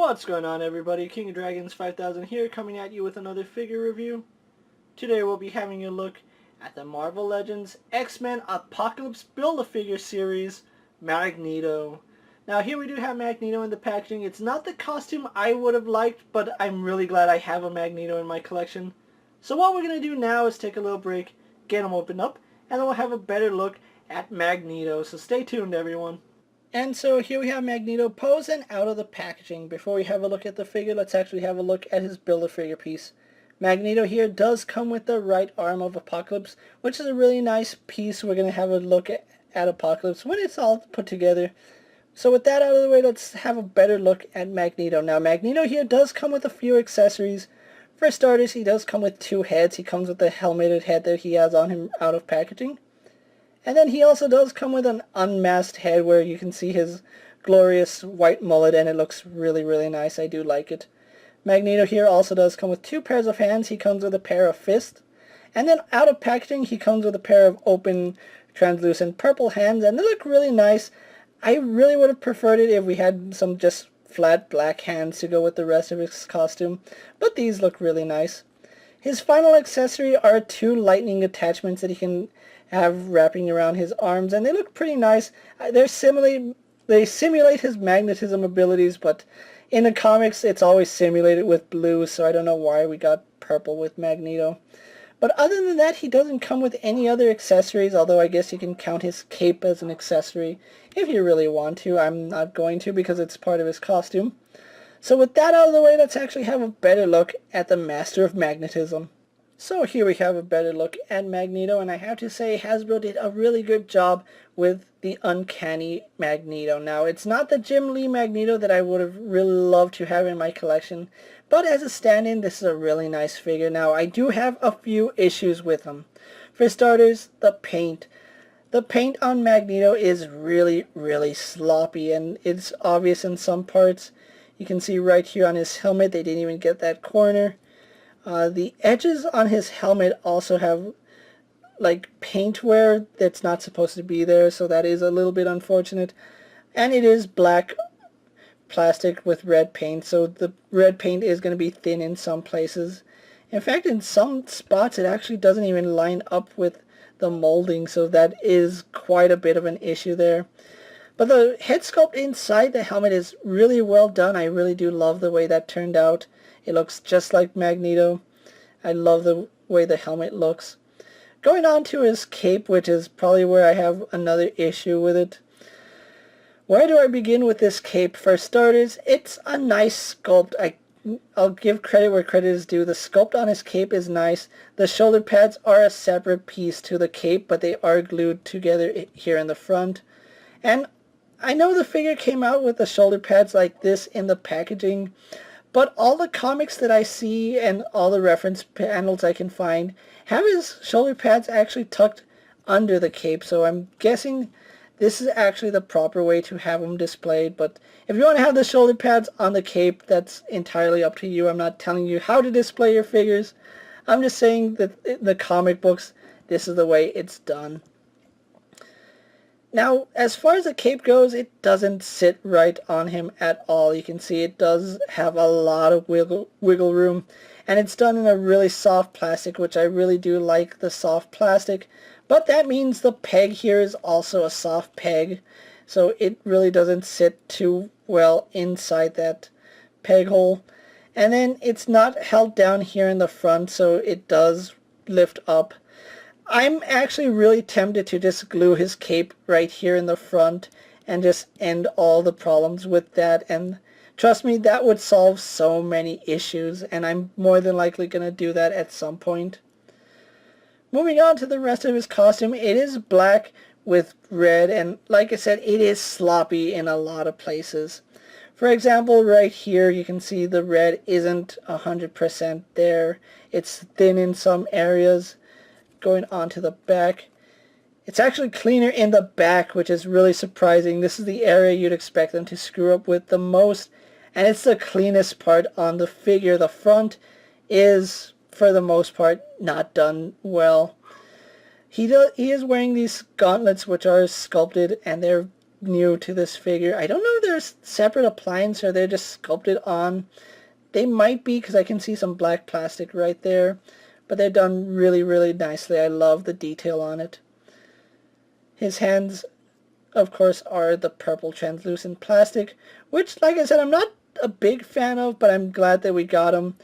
What's going on, everybody? King of Dragons 5000 here, coming at you with another figure review. Today we'll be having a look at the Marvel Legends X-Men Apocalypse Build-A-Figure series, Magneto. Now here we do have Magneto in the packaging. It's not the costume I would have liked, but I'm really glad I have a Magneto in my collection. So what we're going to do now is take a little break, get him opened up, and then we'll have a better look at Magneto. So stay tuned, everyone. And so here we have Magneto posing out of the packaging. Before we have a look at the figure, let's actually have a look at his Build-A-Figure piece. Magneto here does come with the right arm of Apocalypse, which is a really nice piece. We're going to have a look at Apocalypse when it's all put together. So with that out of the way, let's have a better look at Magneto. Now Magneto here does come with a few accessories. For starters, he does come with two heads. He comes with the helmeted head that he has on him out of packaging. And then he also does come with an unmasked head where you can see his glorious white mullet, and it looks really, really nice. I do like it. Magneto here also does come with two pairs of hands. He comes with a pair of fists. And then out of packaging, he comes with a pair of open, translucent purple hands, and they look really nice. I really would have preferred it if we had some just flat black hands to go with the rest of his costume, but these look really nice. His final accessory are two lightning attachments that he can have wrapping around his arms, and they look pretty nice. They simulate his magnetism abilities, but in the comics it's always simulated with blue, so I don't know why we got purple with Magneto. But other than that, he doesn't come with any other accessories, although I guess you can count his cape as an accessory if you really want to. I'm not going to because it's part of his costume. So with that out of the way, let's actually have a better look at the Master of Magnetism. So here we have a better look at Magneto, and I have to say Hasbro did a really good job with the Uncanny Magneto. Now, it's not the Jim Lee Magneto that I would have really loved to have in my collection, but as a stand-in, this is a really nice figure. Now, I do have a few issues with him. For starters, the paint. The paint on Magneto is really, really sloppy, and it's obvious in some parts. You can see right here on his helmet, they didn't even get that corner. The edges on his helmet also have like paint wear that's not supposed to be there, so that is a little bit unfortunate. And it is black plastic with red paint, so the red paint is going to be thin in some places. In fact, in some spots it actually doesn't even line up with the molding, so that is quite a bit of an issue there. But the head sculpt inside the helmet is really well done. I really do love the way that turned out. It looks just like Magneto. I love the way the helmet looks. Going on to his cape, which is probably where I have another issue with it. Where do I begin with this cape? For starters, it's a nice sculpt. I'll give credit where credit is due. The sculpt on his cape is nice. The shoulder pads are a separate piece to the cape, but they are glued together here in the front. And I know the figure came out with the shoulder pads like this in the packaging, but all the comics that I see and all the reference panels I can find have his shoulder pads actually tucked under the cape, so I'm guessing this is actually the proper way to have them displayed. But if you want to have the shoulder pads on the cape, that's entirely up to you. I'm not telling you how to display your figures. I'm just saying that in the comic books, this is the way it's done. Now, as far as the cape goes, it doesn't sit right on him at all. You can see it does have a lot of wiggle room, and it's done in a really soft plastic, which I really do like the soft plastic. But that means the peg here is also a soft peg, so it really doesn't sit too well inside that peg hole. And then it's not held down here in the front, so it does lift up. I'm actually really tempted to just glue his cape right here in the front and just end all the problems with that, and trust me, that would solve so many issues, and I'm more than likely going to do that at some point. Moving on to the rest of his costume, it is black with red, and like I said, it is sloppy in a lot of places. For example, right here you can see the red isn't 100% there. It's thin in some areas. Going on to the back, it's actually cleaner in the back, which is really surprising. This is the area you'd expect them to screw up with the most, and it's the cleanest part on the figure. The front is, for the most part, not done well. He is wearing these gauntlets, which are sculpted, and they're new to this figure. I don't know if there's separate appliance or they're just sculpted on. They might be, because I can see some black plastic right there. But they're done really, really nicely. I love the detail on it. His hands, of course, are the purple translucent plastic, which, like I said, I'm not a big fan of, but I'm glad that we got them.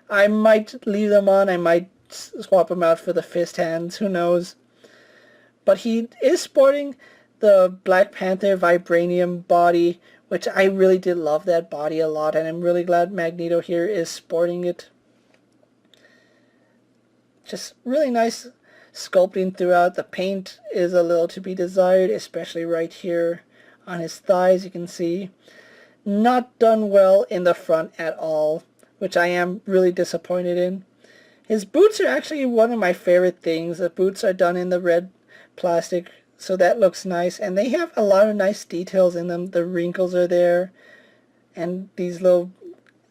I might leave them on. I might swap them out for the fist hands. Who knows? But he is sporting the Black Panther Vibranium body, which I really did love that body a lot, and I'm really glad Magneto here is sporting it. Just really nice sculpting throughout. The paint is a little to be desired, especially right here on his thighs, you can see. Not done well in the front at all, which I am really disappointed in. His boots are actually one of my favorite things. The boots are done in the red plastic, so that looks nice, and they have a lot of nice details in them. The wrinkles are there, and these little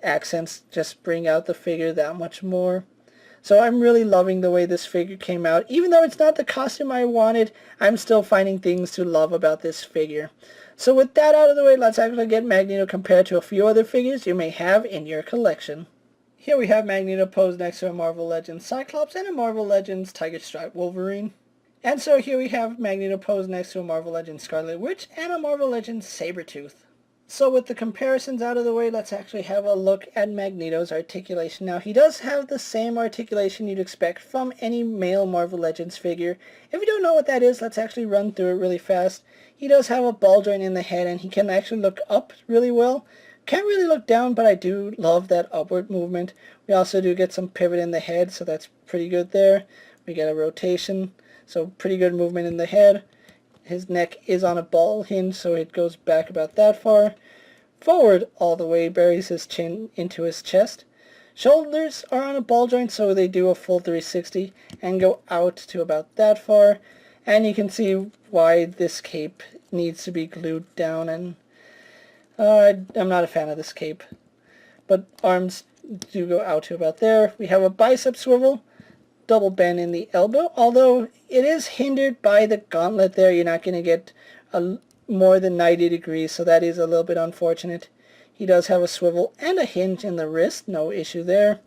accents just bring out the figure that much more. So I'm really loving the way this figure came out. Even though it's not the costume I wanted, I'm still finding things to love about this figure. So with that out of the way, let's actually get Magneto compared to a few other figures you may have in your collection. Here we have Magneto posed next to a Marvel Legends Cyclops and a Marvel Legends Tiger Stripe Wolverine. And so here we have Magneto posed next to a Marvel Legends Scarlet Witch and a Marvel Legends Sabretooth. So with the comparisons out of the way, let's actually have a look at Magneto's articulation. Now, he does have the same articulation you'd expect from any male Marvel Legends figure. If you don't know what that is, let's actually run through it really fast. He does have a ball joint in the head, and he can actually look up really well. Can't really look down, but I do love that upward movement. We also do get some pivot in the head, so that's pretty good there. We get a rotation, so pretty good movement in the head. His neck is on a ball hinge, so it goes back about that far. Forward all the way, buries his chin into his chest. Shoulders are on a ball joint, so they do a full 360 and go out to about that far. And you can see why this cape needs to be glued down, and I'm not a fan of this cape. But arms do go out to about there. We have a bicep swivel, double bend in the elbow, although it is hindered by the gauntlet there. You're not going to get more than 90 degrees, so that is a little bit unfortunate. He does have a swivel and a hinge in the wrist, no issue there.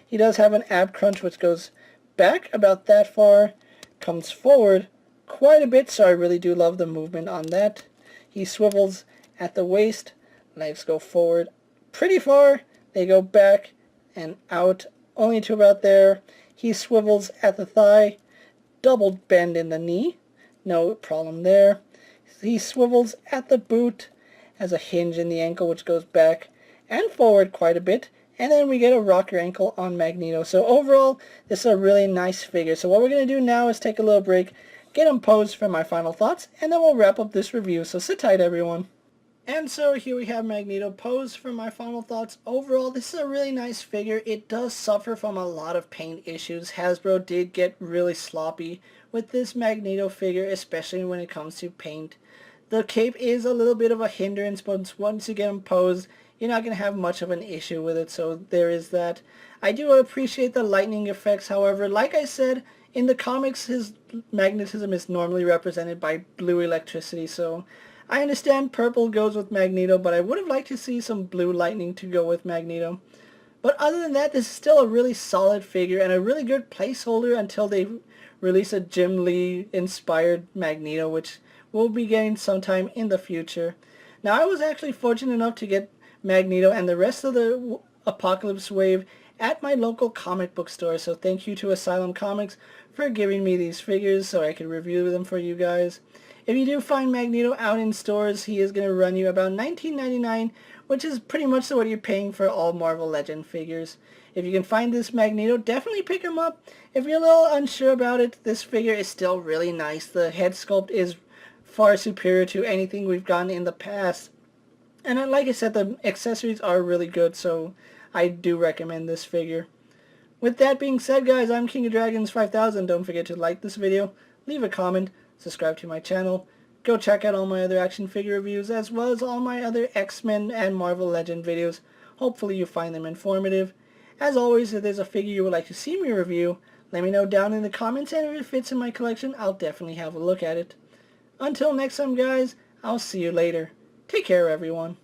He does have an ab crunch which goes back about that far, comes forward quite a bit, so I really do love the movement on that. He swivels at the waist, legs go forward pretty far, they go back and out only to about there. He swivels at the thigh, double bend in the knee, no problem there. He swivels at the boot, has a hinge in the ankle which goes back and forward quite a bit, and then we get a rocker ankle on Magneto. So overall, this is a really nice figure. So what we're going to do now is take a little break, get him posed for my final thoughts, and then we'll wrap up this review. So sit tight, everyone. And so here we have Magneto posed for my final thoughts. Overall, this is a really nice figure. It does suffer from a lot of paint issues. Hasbro did get really sloppy with this Magneto figure, especially when it comes to paint. The cape is a little bit of a hindrance, but once you get him posed, you're not going to have much of an issue with it, so there is that. I do appreciate the lightning effects, however, like I said, in the comics, his magnetism is normally represented by blue electricity, so I understand purple goes with Magneto, but I would have liked to see some blue lightning to go with Magneto. But other than that, this is still a really solid figure and a really good placeholder until they release a Jim Lee inspired Magneto, which we'll be getting sometime in the future. Now, I was actually fortunate enough to get Magneto and the rest of the Apocalypse Wave at my local comic book store, so thank you to Asylum Comics for giving me these figures so I could review them for you guys. If you do find Magneto out in stores, he is going to run you about $19.99, which is pretty much what you're paying for all Marvel Legend figures. If you can find this Magneto, definitely pick him up. If you're a little unsure about it, this figure is still really nice. The head sculpt is far superior to anything we've gotten in the past. And like I said, the accessories are really good, so I do recommend this figure. With that being said, guys, I'm KingofDragons 5000. Don't forget to like this video, leave a comment, subscribe to my channel, go check out all my other action figure reviews as well as all my other X-Men and Marvel Legend videos. Hopefully you find them informative. As always, if there's a figure you would like to see me review, let me know down in the comments, and if it fits in my collection, I'll definitely have a look at it. Until next time, guys, I'll see you later. Take care, everyone.